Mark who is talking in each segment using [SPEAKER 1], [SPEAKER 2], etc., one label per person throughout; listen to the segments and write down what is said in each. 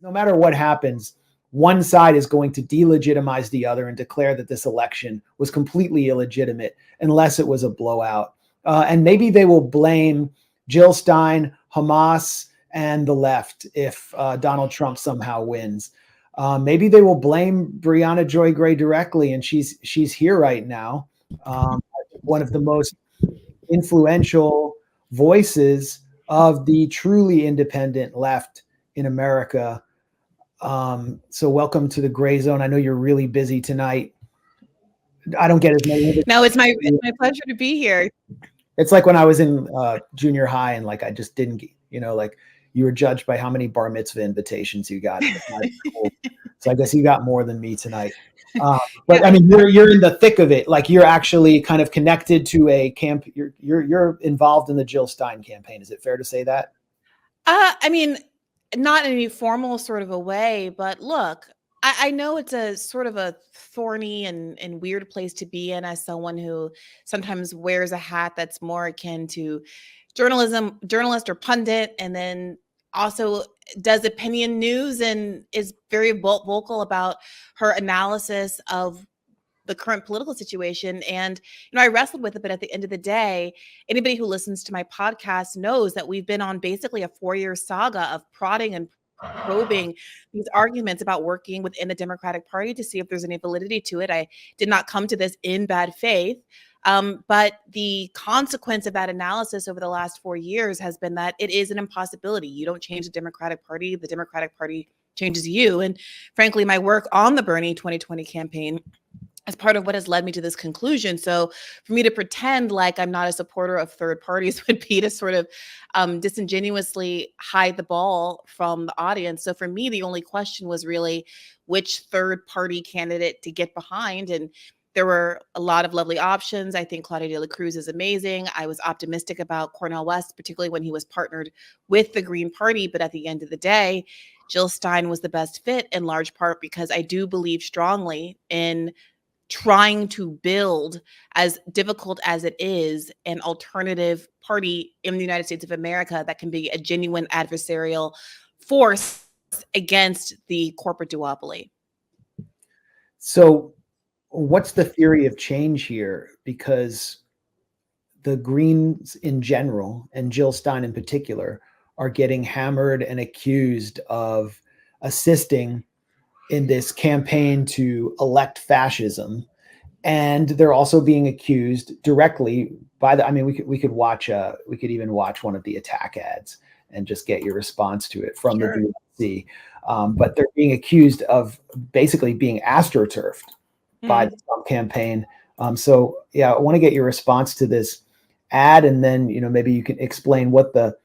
[SPEAKER 1] no matter what happens, one side is going to delegitimize the other and declare that this election was completely illegitimate unless it was a blowout. And maybe they will blame Jill Stein, Hamas, and the left if Donald Trump somehow wins. Maybe they will blame Brianha Joy Gray directly, and she's here right now. One of the most influential voices of the truly independent left in America. So welcome to the Grayzone. I know you're really busy tonight. I don't get as many.
[SPEAKER 2] No, it's my pleasure to be here.
[SPEAKER 1] It's like when I was in junior high and like I just didn't, like you were judged by how many bar mitzvah invitations you got. So I guess you got more than me tonight. But I mean, you're in the thick of it. Like you're actually kind of connected to a camp. You're involved in the Jill Stein campaign. Is it fair to say that?
[SPEAKER 2] I mean, not in any formal sort of a way, but look, I know it's a sort of a thorny and weird place to be in as someone who sometimes wears a hat that's more akin to journalist or pundit, and then also does opinion news and is very vocal about her analysis of the current political situation. And, I wrestled with it, but at the end of the day, anybody who listens to my podcast knows that we've been on basically a 4-year saga of prodding and probing these arguments about working within the Democratic Party to see if there's any validity to it. I did not come to this in bad faith. But the consequence of that analysis over the last 4 years has been that it is an impossibility. You don't change the Democratic Party changes you. And frankly, my work on the Bernie 2020 campaign as part of what has led me to this conclusion. So for me to pretend like I'm not a supporter of third parties would be to sort of disingenuously hide the ball from the audience. So for me, the only question was really which third party candidate to get behind. And there were a lot of lovely options. I think Claudia de la Cruz is amazing. I was optimistic about Cornel West, particularly when he was partnered with the Green Party. But at the end of the day, Jill Stein was the best fit, in large part because I do believe strongly in trying to build, as difficult as it is, an alternative party in the United States of America that can be a genuine adversarial force against the corporate duopoly.
[SPEAKER 1] So what's the theory of change here? Because the Greens in general, and Jill Stein in particular, are getting hammered and accused of assisting in this campaign to elect fascism. And they're also being accused directly by we could even watch one of the attack ads and just get your response to it from the DNC. But they're being accused of basically being astroturfed by the Trump campaign. I want to get your response to this ad, and then maybe you can explain what the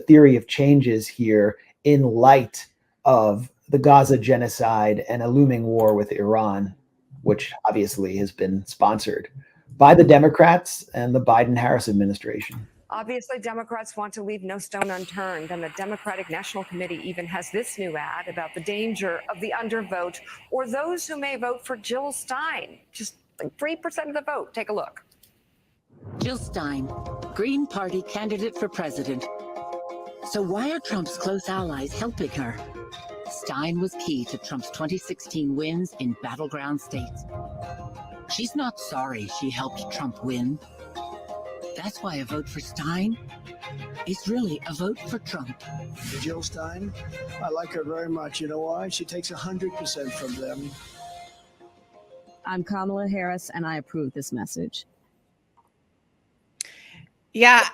[SPEAKER 1] theory of change is here in light of the Gaza genocide and a looming war with Iran, which obviously has been sponsored by the Democrats and the Biden-Harris administration.
[SPEAKER 3] Obviously, Democrats want to leave no stone unturned, and the Democratic National Committee even has this new ad about the danger of the undervote or those who may vote for Jill Stein. Just like 3% of the vote. Take a look.
[SPEAKER 4] Jill Stein, Green Party candidate for president. So why are Trump's close allies helping her? Stein was key to Trump's 2016 wins in battleground states. She's not sorry she helped Trump win. That's why a vote for Stein is really a vote for Trump.
[SPEAKER 5] Jill Stein, I like her very much. You know why? She takes 100% from them.
[SPEAKER 6] I'm Kamala Harris, and I approve this message.
[SPEAKER 2] Yeah,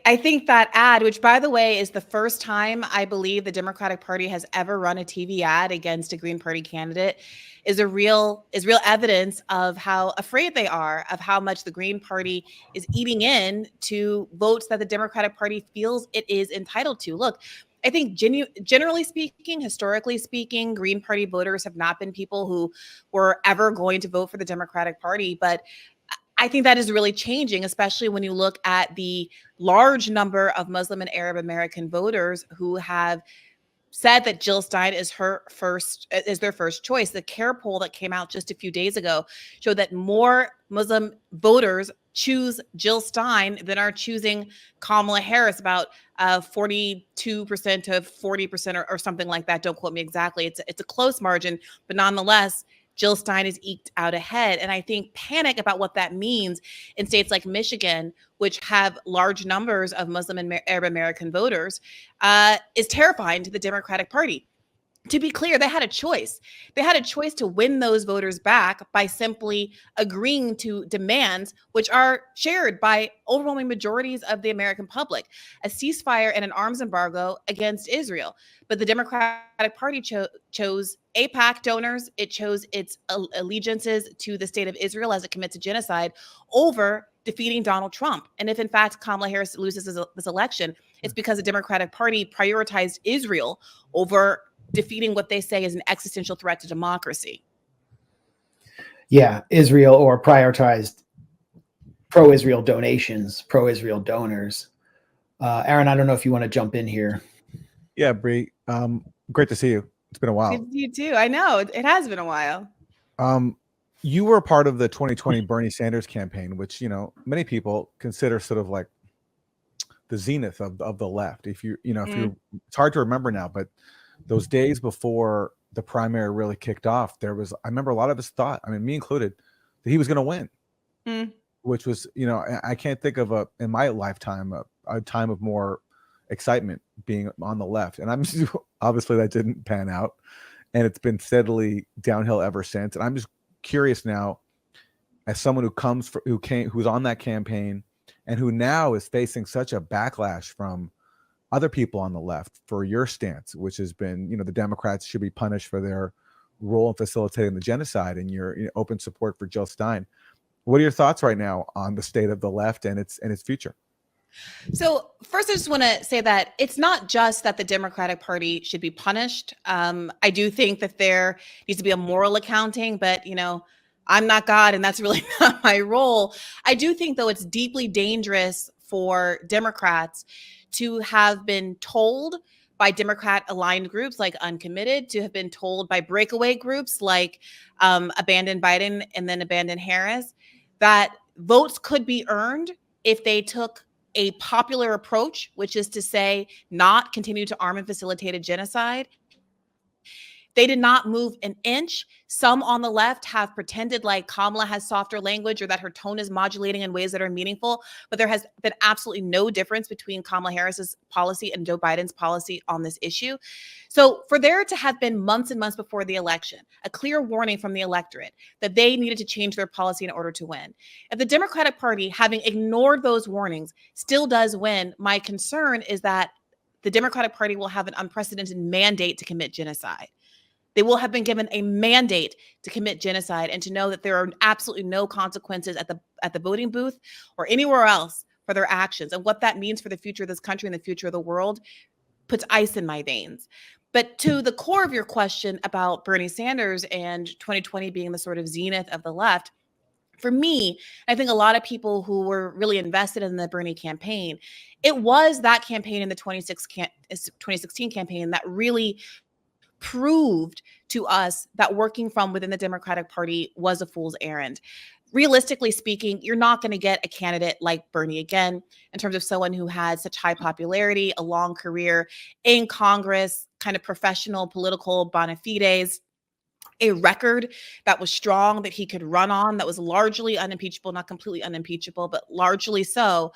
[SPEAKER 2] I think that ad, which by the way is the first time I believe the Democratic Party has ever run a TV ad against a Green Party candidate, is real evidence of how afraid they are of how much the Green Party is eating in to votes that the Democratic Party feels it is entitled to. Look, I think generally speaking, historically speaking, Green Party voters have not been people who were ever going to vote for the Democratic Party, but I think that is really changing, especially when you look at the large number of Muslim and Arab American voters who have said that Jill Stein is their first choice. The CARE poll that came out just a few days ago showed that more Muslim voters choose Jill Stein than are choosing Kamala Harris, about 42% to 40% or something like that. Don't quote me exactly. It's a close margin, but nonetheless, Jill Stein is eked out ahead. And I think panic about what that means in states like Michigan, which have large numbers of Muslim and Arab American voters, is terrifying to the Democratic Party. To be clear, they had a choice. They had a choice to win those voters back by simply agreeing to demands which are shared by overwhelming majorities of the American public, a ceasefire and an arms embargo against Israel. But the Democratic Party chose AIPAC donors. It chose its allegiances to the state of Israel as it commits to genocide over defeating Donald Trump. And if in fact Kamala Harris loses this election, it's because the Democratic Party prioritized Israel over defeating what they say is an existential threat to democracy.
[SPEAKER 1] Yeah, Israel, or prioritized pro-Israel donations, pro-Israel donors. Aaron, I don't know if you want to jump in here.
[SPEAKER 7] Yeah, Bree, great to see you. It's been a while.
[SPEAKER 2] Good to see you too. I know it has been a while.
[SPEAKER 7] You were part of the 2020 Bernie Sanders campaign, which, you know, many people consider sort of like the zenith of the left. If you know, it's hard to remember now, but those days before the primary really kicked off, I remember a lot of us thought, I mean, me included, that he was going to win, which was, you know, I can't think of in my lifetime, a time of more excitement being on the left. And obviously that didn't pan out, and it's been steadily downhill ever since. And I'm just curious now, as someone who's on that campaign and who now is facing such a backlash from other people on the left for your stance, which has been, you know, the Democrats should be punished for their role in facilitating the genocide, and your open support for Jill Stein. What are your thoughts right now on the state of the left and its future?
[SPEAKER 2] So first, I just want to say that it's not just that the Democratic Party should be punished. I do think that there needs to be a moral accounting, but, you know, I'm not God, and that's really not my role. I do think, though, it's deeply dangerous for Democrats to have been told by Democrat-aligned groups like Uncommitted, to have been told by breakaway groups like Abandon Biden and then Abandon Harris, that votes could be earned if they took a popular approach, which is to say not continue to arm and facilitate a genocide. They did not move an inch. Some on the left have pretended like Kamala has softer language or that her tone is modulating in ways that are meaningful, but there has been absolutely no difference between Kamala Harris's policy and Joe Biden's policy on this issue. So for there to have been months and months before the election, a clear warning from the electorate that they needed to change their policy in order to win. If the Democratic Party, having ignored those warnings, still does win, my concern is that the Democratic Party will have an unprecedented mandate to commit genocide. They will have been given a mandate to commit genocide, and to know that there are absolutely no consequences at the voting booth or anywhere else for their actions. And what that means for the future of this country and the future of the world puts ice in my veins. But to the core of your question about Bernie Sanders and 2020 being the sort of zenith of the left, for me, I think a lot of people who were really invested in the Bernie campaign, it was that campaign in the 2016 campaign that really proved to us that working from within the Democratic Party was a fool's errand. Realistically speaking, you're not going to get a candidate like Bernie again, in terms of someone who had such high popularity, a long career in Congress, kind of professional political bona fides, a record that was strong, that he could run on, that was largely unimpeachable, not completely unimpeachable, but largely so.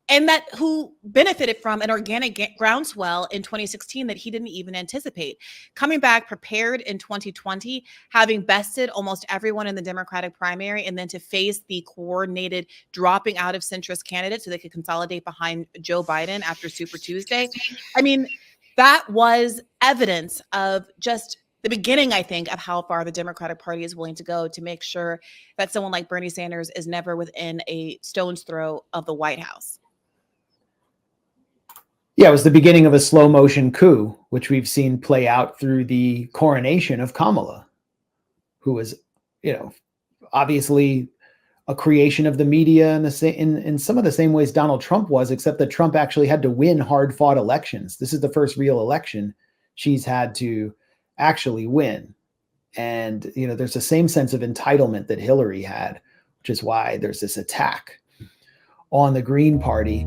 [SPEAKER 2] And that who benefited from an organic groundswell in 2016 that he didn't even anticipate. Coming back prepared in 2020, having bested almost everyone in the Democratic primary, and then to face the coordinated dropping out of centrist candidates so they could consolidate behind Joe Biden after Super Tuesday. I mean, that was evidence of just the beginning, I think, of how far the Democratic Party is willing to go to make sure that someone like Bernie Sanders is never within a stone's throw of the White House.
[SPEAKER 1] Yeah, it was the beginning of a slow motion coup, which we've seen play out through the coronation of Kamala, who was, you know, obviously a creation of the media in some of the same ways Donald Trump was, except that Trump actually had to win hard fought elections. This is the first real election she's had to actually win. And, you know, there's the same sense of entitlement that Hillary had, which is why there's this attack on the Green Party.